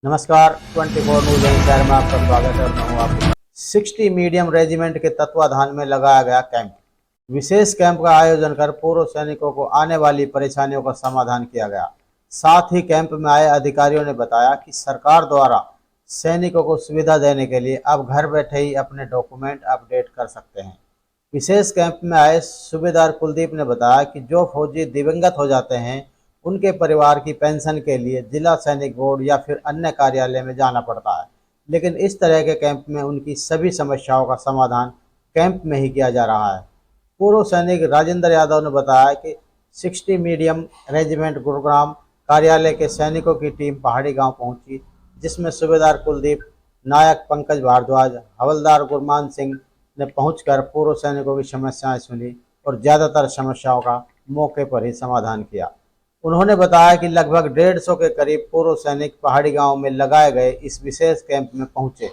नमस्कार 24 news NCR में आपका स्वागत है और मैं हूं आपको 60 मीडियम रेजिमेंट के तत्वाधान में लगाया गया कैंप। विशेष कैंप का आयोजन कर पूर्व सैनिकों को आने वाली परेशानियों का समाधान किया गया। साथ ही कैंप में आए अधिकारियों ने बताया कि सरकार द्वारा सैनिकों को सुविधा देने के लिए अब घर बैठे ही अपने डॉक्यूमेंट अपडेट कर सकते हैं। विशेष कैंप में आए सूबेदार कुलदीप ने बताया कि जो फौजी दिवंगत हो जाते हैं उनके परिवार की पेंशन के लिए जिला सैनिक बोर्ड या फिर अन्य कार्यालय में जाना पड़ता है, लेकिन इस तरह के कैंप में उनकी सभी समस्याओं का समाधान कैंप में ही किया जा रहा है। पूर्व सैनिक राजेंद्र यादव ने बताया कि 60 मीडियम रेजिमेंट गुरुग्राम कार्यालय के सैनिकों की टीम पहाड़ी गांव पहुंची, जिसमें सूबेदार कुलदीप, नायक पंकज भारद्वाज, हवलदार गुरमान सिंह ने पहुंचकर पूर्व सैनिकों की समस्याएं सुनी और ज़्यादातर समस्याओं का मौके पर ही समाधान किया। उन्होंने बताया कि लगभग 150 के करीब पूर्व सैनिक पहाड़ी गांव में लगाए गए इस विशेष कैंप में पहुंचे,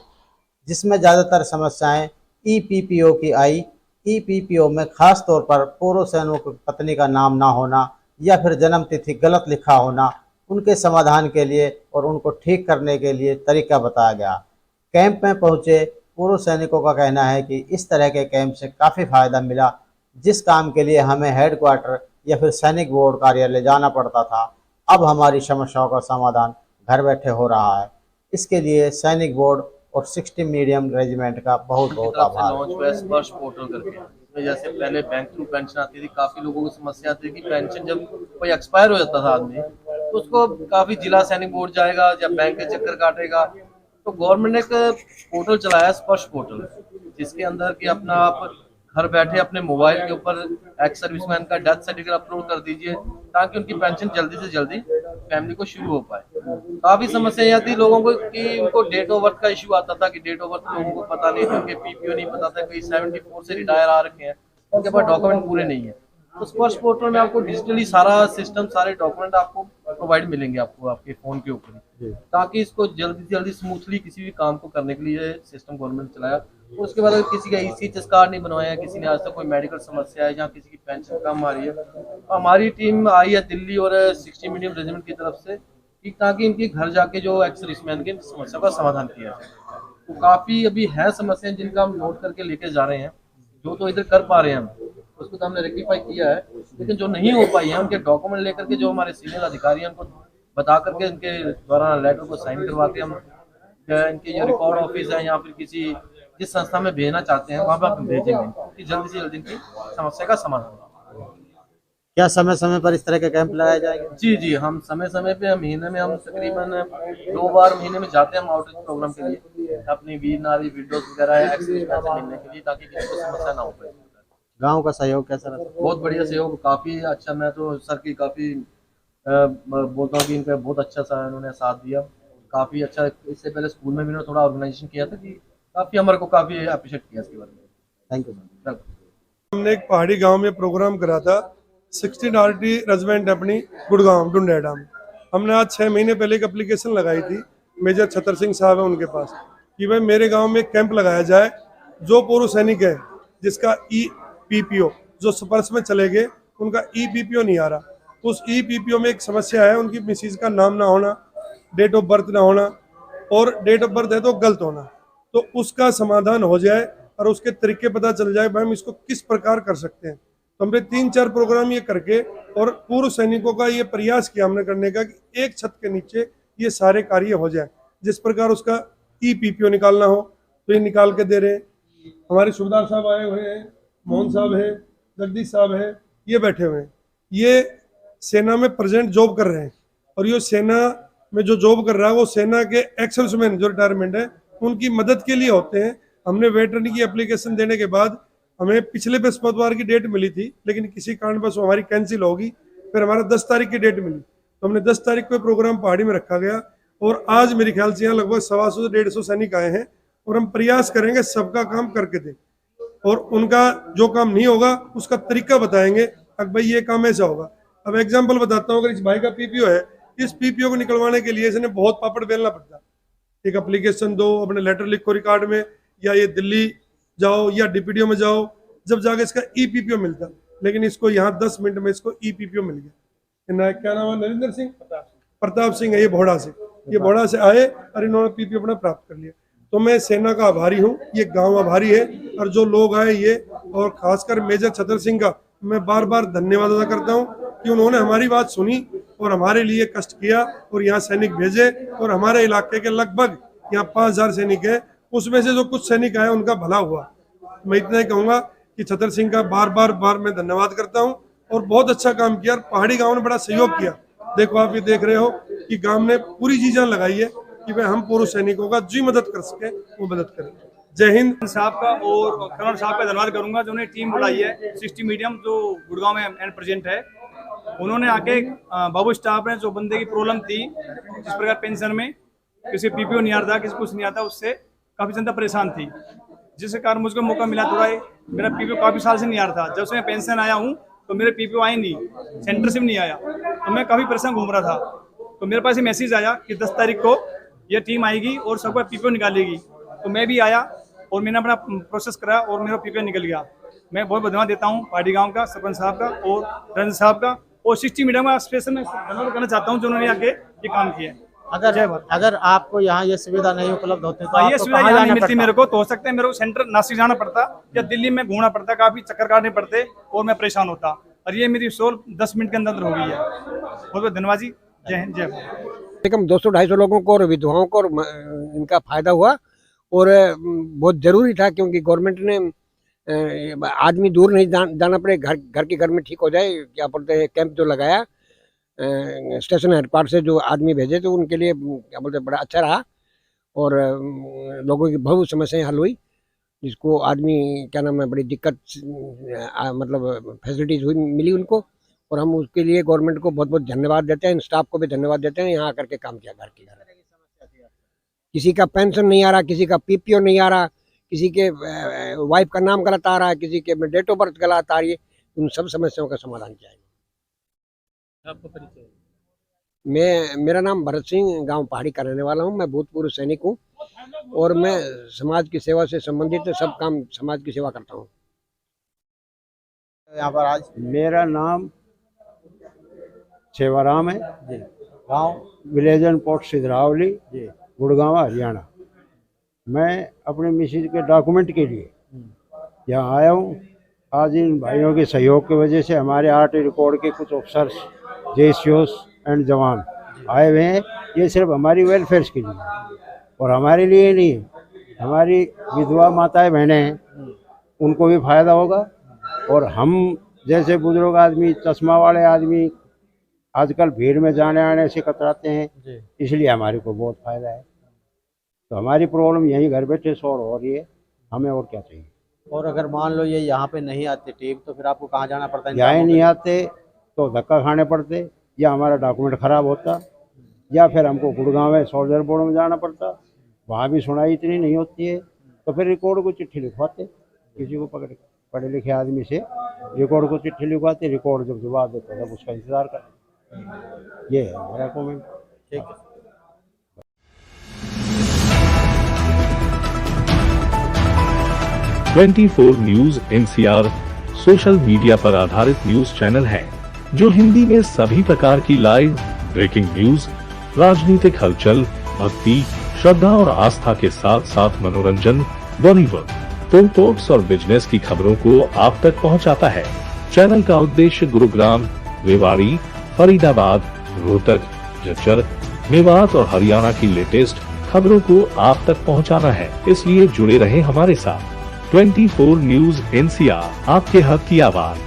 जिसमें ज़्यादातर समस्याएं ईपीपीओ की आई। ईपीपीओ में खास तौर पर पूर्व सैनिक की पत्नी का नाम ना होना या फिर जन्म तिथि गलत लिखा होना, उनके समाधान के लिए और उनको ठीक करने के लिए तरीका बताया गया। कैंप में पहुंचे पूर्व सैनिकों का कहना है कि इस तरह के कैंप से काफ़ी फायदा मिला। जिस काम के लिए हमें हेडक्वार्टर या फिर सैनिक बोर्ड कार्यालय जाना पड़ता था, अब हमारी समस्याओं का समाधान घर बैठे हो रहा है। इसके लिए सैनिक बोर्ड और 60 मीडियम रेजिमेंट का बहुत बहुत आभार। लॉन्च हुआ है स्पर्श पोर्टल करके। तो जैसे पहले बैंक थ्रू पेंशन आती थी, काफी लोगों को समस्या आती थी कि पेंशन जब कोई एक्सपायर हो जाता था आदमी, तो उसको काफी जिला सैनिक बोर्ड जाएगा या बैंक के चक्कर काटेगा। तो गवर्नमेंट ने एक पोर्टल चलाया स्पर्श पोर्टल, जिसके अंदर कि अपना आप घर बैठे अपने मोबाइल के ऊपर एक्स सर्विसमैन का डेथ सर्टिफिकेट अपलोड कर दीजिए, ताकि उनकी पेंशन जल्दी से जल्दी फैमिली को शुरू हो पाए। काफी समस्याएं आती लोगों को कि उनको डेट ऑफ बर्थ का इश्यू आता था कि डेट ऑफ बर्थ लोगों को पता नहीं था, उनके पीपीओ नहीं पता था, कई 74 से रिटायर आ रखे हैं, उनके पास डॉक्यूमेंट पूरे नहीं है। तो स्पर्श पोर्टल में आपको डिजिटली सारा सिस्टम, सारे डॉक्यूमेंट आपको प्रोवाइड मिलेंगे आपको आपके फोन के ऊपर, ताकि इसको जल्दी से जल्दी स्मूथली किसी भी काम को करने के लिए सिस्टम गवर्नमेंट चलाया। तो उसके बाद अगर किसी का ईसीएचएस कार्ड नहीं बनवाया, किसी ने आज तक कोई मेडिकल समस्या है या किसी की पेंशन कम आ रही है, तो हमारी टीम आई है दिल्ली और 60 मीडियम रेजिमेंट की तरफ से, ताकि इनके घर जाके जो एक्स सर्विसमैन की समस्या का समाधान किया जाए। तो काफी अभी है समस्याएं जिनका हम नोट करके लेके जा रहे हैं। जो तो इधर कर पा रहे हैं हम उसको तो हमने रेक्टिफाई किया है, लेकिन जो नहीं हो पाई है उनके डॉक्यूमेंट लेकर के जो हमारे सीनियर अधिकारी हैं उनको बता करके इनके द्वारा लेटर को साइन करवा के हम इनके जो रिकॉर्ड ऑफिस है या फिर किसी जिस संस्था में भेजना चाहते हैं वहां पर हम भेजेंगे कि जल्दी से जल्दी इनकी समस्या का समाधान होगा। क्या समय समय पर इस तरह के कैंप लगाए जाएंगे? जी जी, हम समय समय पे महीने में हम तकरीबन 2 बार महीने में जाते हैं हम आउटरीच प्रोग्राम के लिए, अपनी वीर नारी विडोज वगैरह एक्स सर्विसमैन से मिलने के लिए, ताकि किसी को समस्या ना हो पाए। गांव का सहयोग कैसा रहा? बहुत बढ़िया सहयोग, काफी अच्छा। मैं तो सर की काफी बोलता हूँ कि इनका बहुत अच्छा सा इन्होंने साथ दिया, काफी अच्छा। इससे पहले स्कूल में भी इन्होंने थोड़ा ऑर्गेनाइजेशन किया था कि काफी हमारे को काफी अप्रिशिएट किया इसके बारे में। Thank you sir. हमने एक पहाड़ी गांव में प्रोग्राम करा था 16 आरटी रेजिमेंट अपनी गुड़गांव डुंडेड़ा में। हमने आज 6 महीने पहले एक एप्लीकेशन लगाई थी, मेजर छतर सिंह साहब है उनके पास, कि भाई मेरे गांव में एक कैंप लगाया जाए। जो पूर्व सैनिक है जिसका ईपीपीओ जो स्पर्श में चले गए उनका ईपीपीओ नहीं आ रहा, उस ईपीपीओ में एक समस्या है, उनकी मिसिज का नाम ना होना, डेट ऑफ बर्थ ना होना, और डेट ऑफ बर्थ है तो गलत होना। तो उसका समाधान हो जाए और उसके तरीके पता चल जाए भाई हम इसको किस प्रकार कर सकते हैं। तो हमने 3-4 प्रोग्राम ये करके और पूर्व सैनिकों का ये प्रयास किया हमने करने का कि एक छत के नीचे ये सारे कार्य हो जाए। जिस प्रकार उसका ईपीपीओ निकालना हो तो ये निकाल के दे रहे हैं। हमारे सूबेदार साहब आए हुए हैं, मोहन साहब है, जगदीश साहब है, ये बैठे हुए हैं। ये सेना में प्रेजेंट जॉब कर रहे हैं और ये सेना में जो जॉब कर रहा है वो सेना के एक्स सर्विसमैन जो रिटायरमेंट है उनकी मदद के लिए होते हैं। हमने वेटरनी की एप्लीकेशन देने के बाद हमें पिछले बृहस्पतिवार की डेट मिली थी, लेकिन किसी कारणवश हमारी कैंसिल होगी, फिर हमारा 10 तारीख की डेट मिली, तो हमने 10 तारीख को प्रोग्राम पहाड़ी में रखा गया। और आज मेरे ख्याल से यहाँ लगभग 125 से 150 सैनिक आए हैं और हम प्रयास करेंगे सबका काम करके दें, और उनका जो काम नहीं होगा उसका तरीका बताएंगे कि भाई ये काम ऐसा होगा। अब एग्जाम्पल बताता हूँ, अगर इस भाई का पीपीओ है, इस पीपीओ को निकलवाने के लिए इसने बहुत पापड़ बेलना पड़ता। एक एप्लीकेशन दो, अपने लेटर लिखो रिकॉर्ड में, या ये दिल्ली जाओ या डीपीडीओ में जाओ, जब जाके इसका ईपीपीओ मिलता। लेकिन इसको यहाँ 10 मिनट में इसको ईपीपीओ मिल गया। क्या नाम है? नरेंद्र सिंह, प्रताप सिंह है ये भोड़ा से। ये बॉर्डर से आए और इन्होंने पीपी अपना प्राप्त कर लिया। तो मैं सेना का आभारी हूँ, ये गांव आभारी है, और जो लोग आए ये, और खासकर मेजर छतर सिंह का मैं बार बार धन्यवाद अदा करता हूँ कि उन्होंने हमारी बात सुनी और हमारे लिए कष्ट किया और यहाँ सैनिक भेजे। और हमारे इलाके के लगभग यहाँ 5000 सैनिक है, उसमें से जो कुछ सैनिक आए उनका भला हुआ। मैं इतना ही कहूँगा कि छतर सिंह का बार बार मैं धन्यवाद करता हूँ, और बहुत अच्छा काम किया। और पहाड़ी गाँव ने बड़ा सहयोग किया। देखो आप ये देख रहे हो कि गांव ने पूरी चीजें लगाई है कि भाई हम पूर्व सैनिकों का जो मदद कर सके वो मदद करें। जय हिंद। साहब का और कर्नल साहब का धन्यवाद करूंगा जो उन्हें टीम बुलाई है 60 मीडियम जो गुड़गांव में एंड प्रेजेंट है। उन्होंने आके बाबू स्टाफ में जो बंदे की प्रॉब्लम थी, जिस प्रकार पेंशन में किसी पीपीओ नहीं आता, किसी कुछ नहीं आता, उससे काफी जनता परेशान थी, जिसके कारण मुझको मौका मिला। थोड़ा मेरा पीपीओ काफी साल से नहीं आ रहा था। जब से मैं पेंशन आया हूँ तो मेरे पीपीओ आए नहीं, सेंटर से भी नहीं आया, तो मैं काफी परेशान घूम रहा था। तो मेरे पास ये मैसेज आया कि 10 तारीख को ये टीम आएगी और सबका पीपीओ निकालेगी। तो मैं भी आया और मैंने अपना प्रोसेस करा और मेरा पीपीओ निकल गया। मैं बहुत धन्यवाद देता हूँ पहाड़ी गांव का, सरपंच साहब का और रंजन साहब का, और 60 मीडियम का स्पेशल मैं धन्यवाद करना चाहता हूँ जो उन्होंने आके ये काम किया। अगर आपको यहाँ ये सुविधा नहीं उपलब्ध होती तो ये आपको सुविधा कहाँ यहाँ नहीं जाना मिलती पड़ता? मेरे को, तो हो सकता है मेरे को सेंटर नासिक जाना पड़ता या दिल्ली में घूमना पड़ता, काफी चक्कर काटने पड़ते और मैं परेशान होता। और ये मेरी सोल 10 मिनट के अंदर हो गई है। बहुत बहुत धन्यवाद जी। जय हिंद, जय भारत। कम 200-250 लोगों को और विधवाओं को इनका फायदा हुआ, और बहुत जरूरी था, क्योंकि गवर्नमेंट ने आदमी दूर नहीं जाना पड़े, घर के घर में ठीक हो जाए। क्या बोलते हैं, कैंप जो लगाया स्टेशन हेडक्वार्टर से जो आदमी भेजे, तो उनके लिए क्या बोलते हैं बड़ा अच्छा रहा, और लोगों की बहुत समस्याएं हल हुई, जिसको आदमी क्या नाम है बड़ी दिक्कत मतलब फैसिलिटीज हुई मिली उनको। और हम उसके लिए गवर्नमेंट को बहुत बहुत धन्यवाद देते हैं, स्टाफ को भी धन्यवाद देते हैं, यहाँ आकर के काम किया घर के घर। किसी का पेंशन नहीं आ रहा, किसी का पीपीओ नहीं आ रहा, किसी के वाइफ का नाम गलत आ रहा है, किसी के डेट ऑफ बर्थ गलत आ रही है, उन सब समस्याओं का समाधान किया है। आपका परिचय? मेरा नाम भरत सिंह, गांव पहाड़ी का रहने वाला हूं। मैं भूतपूर्व सैनिक हूं और मैं समाज की सेवा से संबंधित सब काम समाज की सेवा करता हूं। यहाँ पर आज मेरा नाम सेवाराम है जी, गाँव विलेज एंड पोर्ट सिधरावली, जी, गुड़गांव, हरियाणा। मैं अपने मिसेज के डॉक्यूमेंट के लिए यहाँ आया हूँ। आज इन भाइयों के सहयोग की वजह से हमारे आर्ट रिकॉर्ड के कुछ ऑफिसर्स, जेसीओस एंड जवान आए हुए हैं। ये सिर्फ हमारी वेलफेयर के लिए और हमारे लिए नहीं, हमारी विधवा माताएं बहनें हैं, उनको भी फायदा होगा। और हम जैसे बुजुर्ग आदमी, चश्मा वाले आदमी आजकल भीड़ में जाने आने से कतराते हैं, इसलिए हमारे को बहुत फायदा है। तो हमारी प्रॉब्लम यहीं घर बैठे सॉल्व हो रही है, हमें और क्या चाहिए। और अगर मान लो ये यहाँ पे नहीं आते टीम, तो फिर आपको कहाँ जाना पड़ता है? यहाँ नहीं आते तो धक्का खाने पड़ते, या हमारा डॉक्यूमेंट खराब होता, या फिर हमको गुड़गांव में सोल्जर बोर्ड में जाना पड़ता, वहाँ भी सुनाई इतनी नहीं होती है। तो फिर रिकॉर्ड को चिट्ठी लिखवाते, किसी को पकड़ पढ़े लिखे आदमी से रिकॉर्ड को चिट्ठी लिखवाते, रिकॉर्ड जब जवाब देता तब उसका इंतजार करते। ये है मेरा कमेंट। ठीक है। .24 न्यूज NCR सोशल मीडिया पर आधारित न्यूज चैनल है जो हिंदी में सभी प्रकार की लाइव ब्रेकिंग न्यूज, राजनीतिक हलचल, भक्ति, श्रद्धा और आस्था के साथ साथ मनोरंजन, बॉलीवुड, स्पोर्ट्स और बिजनेस की खबरों को आप तक पहुंचाता है। चैनल का उद्देश्य गुरुग्राम, रेवाड़ी, फरीदाबाद, रोहतक, झज्जर, मेवात और हरियाणा की लेटेस्ट खबरों को आप तक पहुंचाना है। इसलिए जुड़े रहे हमारे साथ। 24 न्यूज NCR, आपके हक की आवाज।